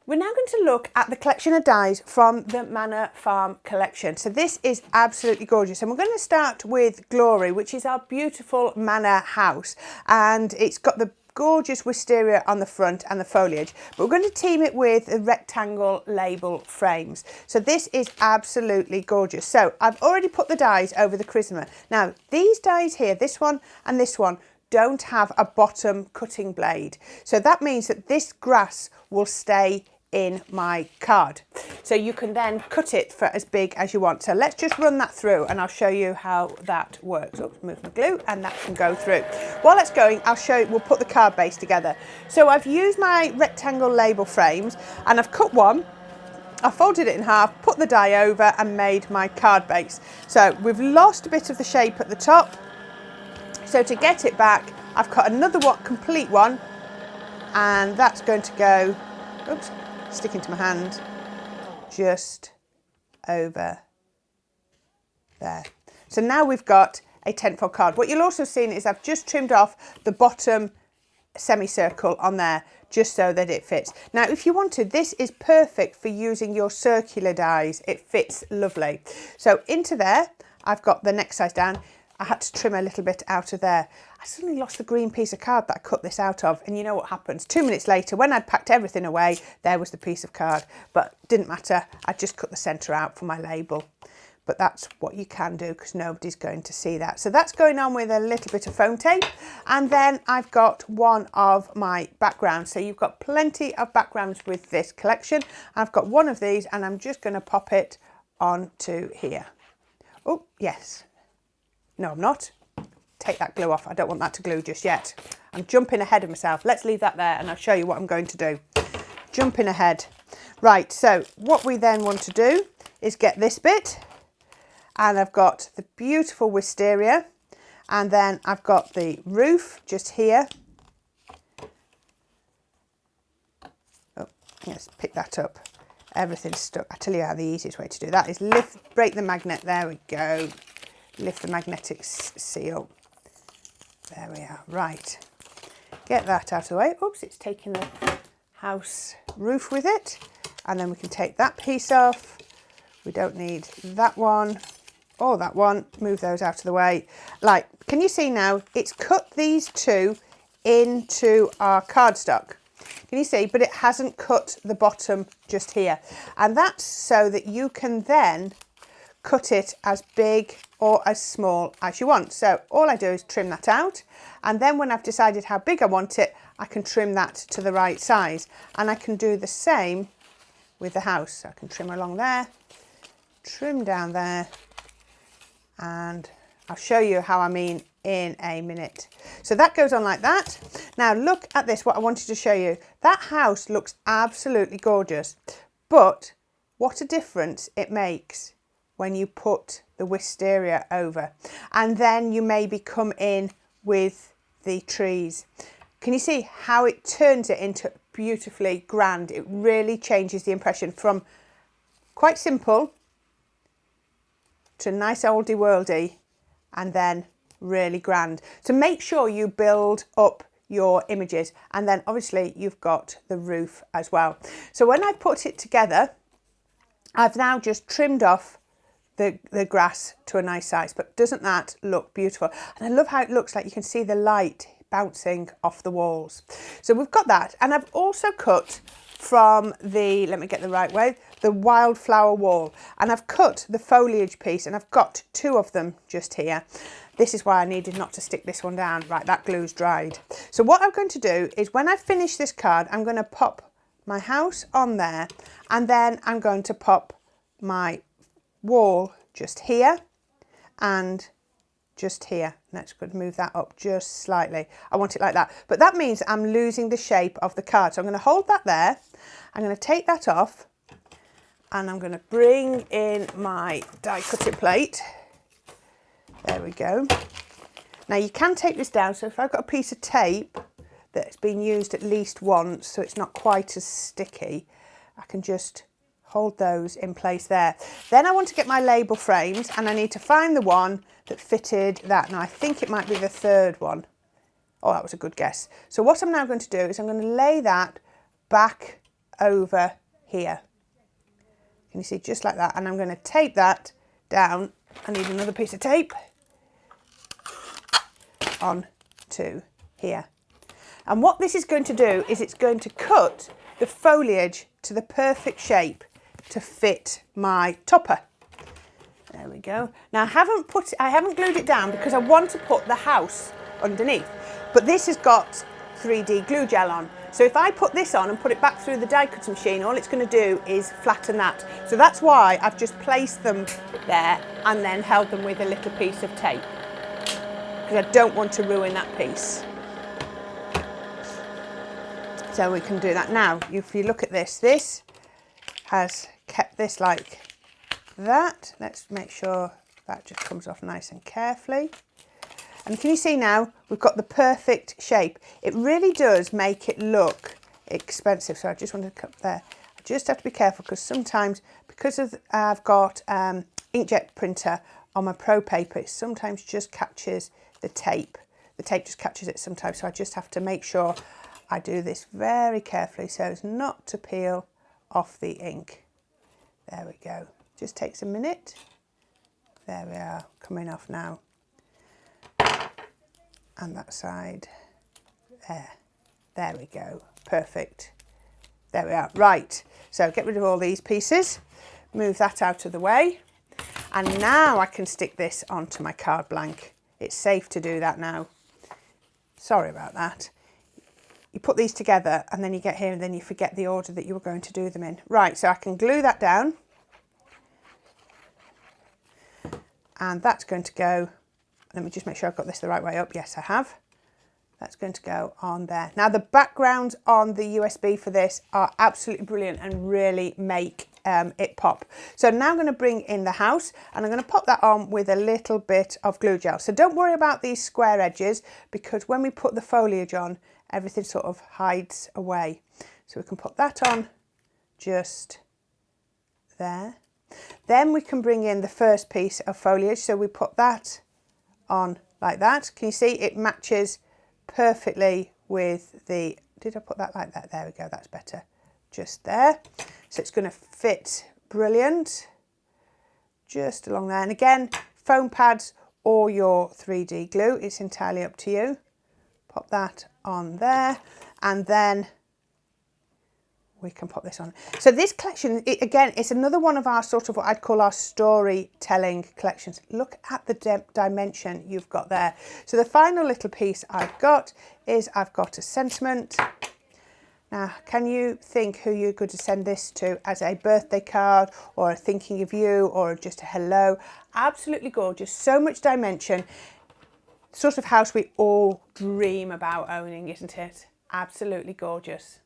We're now going to look at the collection of dies from the Manor Farm collection. So this is absolutely gorgeous. And we're going to start with Glory, which is our beautiful manor house. And it's got the gorgeous wisteria on the front and the foliage. But we're going to team it with the rectangle label frames. So this is absolutely gorgeous. So I've already put the dies over the Christmas. Now, these dies here, this one and this one, don't have a bottom cutting blade. So that means that this grass will stay in my card. So you can then cut it for as big as you want. So let's just run that through and I'll show you how that works. Oops, move my glue and that can go through. While that's going, I'll show you, we'll put the card base together. So I've used my rectangle label frames and I've cut one. I folded it in half, put the die over and made my card base. So we've lost a bit of the shape at the top. So to get it back, I've cut another one, complete one, and that's going to go, oops, sticking to my hand, just over there. So now we've got a 10-fold card. What you'll also see is I've just trimmed off the bottom semicircle on there, just so that it fits. Now, if you wanted, this is perfect for using your circular dies. It fits lovely. So into there, I've got the next size down. I had to trim a little bit out of there. I suddenly lost the green piece of card that I cut this out of. And you know what happens? 2 minutes later, when I'd packed everything away, there was the piece of card. But didn't matter. I just cut the centre out for my label. But that's what you can do because nobody's going to see that. So that's going on with a little bit of foam tape. And then I've got one of my backgrounds. So you've got plenty of backgrounds with this collection. I've got one of these and I'm just going to pop it onto here. Oh, yes. No, I'm not. Take that glue off. I don't want that to glue just yet. I'm jumping ahead of myself. Let's leave that there and I'll show you what I'm going to do. Jumping ahead. Right, so what we then want to do is get this bit. And I've got the beautiful wisteria. And then I've got the roof just here. Oh, let's pick that up. Everything's stuck. I tell you how the easiest way to do that is break the magnet. There we go. Lift the magnetic seal. There we are. Right. Get that out of the way. Oops, it's taking the house roof with it. And then we can take that piece off. We don't need that one or that one. Move those out of the way. Like, can you see now? It's cut these two into our cardstock. Can you see? But it hasn't cut the bottom just here. And that's so that you can then cut it as big or as small as you want. So all I do is trim that out. And then when I've decided how big I want it, I can trim that to the right size. And I can do the same with the house. So I can trim along there, trim down there, and I'll show you how I mean in a minute. So that goes on like that. Now look at this, what I wanted to show you. That house looks absolutely gorgeous, but what a difference it makes when you put the wisteria over. And then you maybe come in with the trees. Can you see how it turns it into beautifully grand? It really changes the impression from quite simple to nice oldie worldy and then really grand. So make sure you build up your images. And then obviously you've got the roof as well. So when I put it together, I've now just trimmed off the grass to a nice size, but doesn't that look beautiful? And I love how it looks like you can see the light bouncing off the walls. So we've got that. And I've also cut from the, let me get the right way, the wildflower wall. And I've cut the foliage piece and I've got two of them just here. This is why I needed not to stick this one down. Right, that glue's dried. So what I'm going to do is when I finish this card, I'm going to pop my house on there and then I'm going to pop my wall just here and just here. Let's move that up just slightly. I want it like that, but that means I'm losing the shape of the card. So I'm going to hold that there. I'm going to take that off and I'm going to bring in my die cutting plate. There we go. Now you can take this down. So if I've got a piece of tape that's been used at least once, so it's not quite as sticky, I can just hold those in place there. Then I want to get my label frames and I need to find the one that fitted that. Now I think it might be the third one. Oh, that was a good guess. So what I'm now going to do is I'm going to lay that back over here. Can you see, just like that? And I'm going to tape that down. I need another piece of tape on to here. And what this is going to do is it's going to cut the foliage to the perfect shape to fit my topper. There we go. Now I haven't glued it down because I want to put the house underneath, but this has got 3D glue gel on. So if I put this on and put it back through the die cutting machine, all it's going to do is flatten that. So that's why I've just placed them there and then held them with a little piece of tape, because I don't want to ruin that piece. So we can do that now. If you look at this, this has kept this like that. Let's make sure that just comes off nice and carefully. And can you see now we've got the perfect shape? It really does make it look expensive. So I just wanted to cut there. I just have to be careful because sometimes, because I've got inkjet printer on my Pro paper, it sometimes just catches the tape. The tape just catches it sometimes. So I just have to make sure I do this very carefully so as not to peel off the ink. There we go. Just takes a minute. There we are, coming off now. And that side, there we go, perfect. There we are, right. So get rid of all these pieces, move that out of the way. And now I can stick this onto my card blank. It's safe to do that now. Sorry about that. You put these together and then you get here and then you forget the order that you were going to do them in. Right, so I can glue that down. And that's going to go, let me just make sure I've got this the right way up. Yes, I have. That's going to go on there. Now the backgrounds on the USB for this are absolutely brilliant and really make it pop. So now I'm going to bring in the house and I'm going to pop that on with a little bit of glue gel. So don't worry about these square edges because when we put the foliage on, everything sort of hides away. So we can put that on just there. Then we can bring in the first piece of foliage. So we put that on like that. Can you see it matches perfectly with the, did I put that like that? There we go, that's better. Just there. So it's going to fit brilliant. Just along there. And again, foam pads or your 3D glue, it's entirely up to you. Pop that on there and then we can pop this on. So this collection, again, it's another one of our sort of what I'd call our storytelling collections. Look at the dimension you've got there. So the final little piece I've got is I've got a sentiment. Now, can you think who you're going to send this to as a birthday card or a thinking of you or just a hello? Absolutely gorgeous. So much dimension. Sort of house we all dream about owning, isn't it? Absolutely gorgeous.